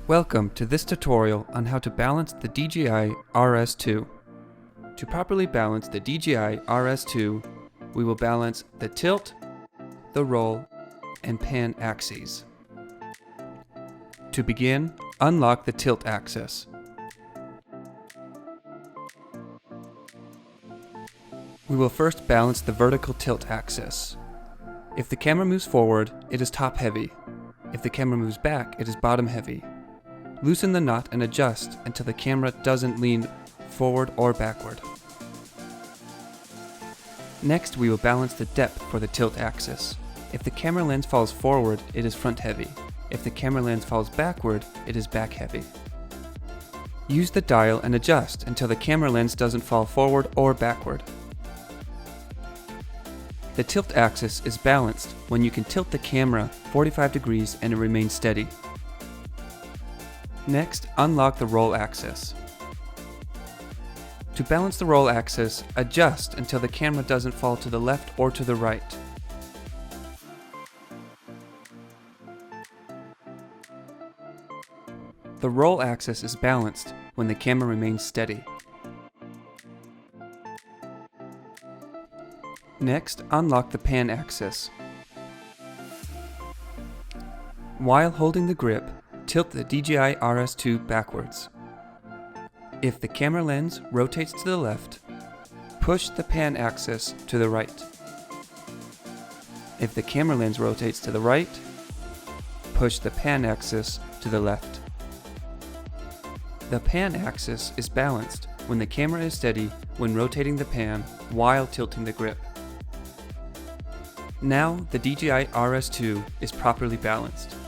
Welcome to this tutorial on how to balance the DJI RS2. To properly balance the DJI RS2, we will balance the tilt, the roll, and pan axes. To begin, unlock the tilt axis. We will first balance the vertical tilt axis. If the camera moves forward, it is top heavy. If the camera moves back, it is bottom heavy. Loosen the knot and adjust until the camera doesn't lean forward or backward. Next, we will balance the depth for the tilt axis. If the camera lens falls forward, it is front heavy. If the camera lens falls backward, it is back heavy. Use the dial and adjust until the camera lens doesn't fall forward or backward. The tilt axis is balanced when you can tilt the camera 45 degrees and it remains steady. Next, unlock the roll axis. To balance the roll axis, adjust until the camera doesn't fall to the left or to the right. The roll axis is balanced when the camera remains steady. Next, unlock the pan axis. While holding the grip, tilt the DJI RS2 backwards. If the camera lens rotates to the left, push the pan axis to the right. If the camera lens rotates to the right, push the pan axis to the left. The pan axis is balanced when the camera is steady when rotating the pan while tilting the grip. Now the DJI RS2 is properly balanced.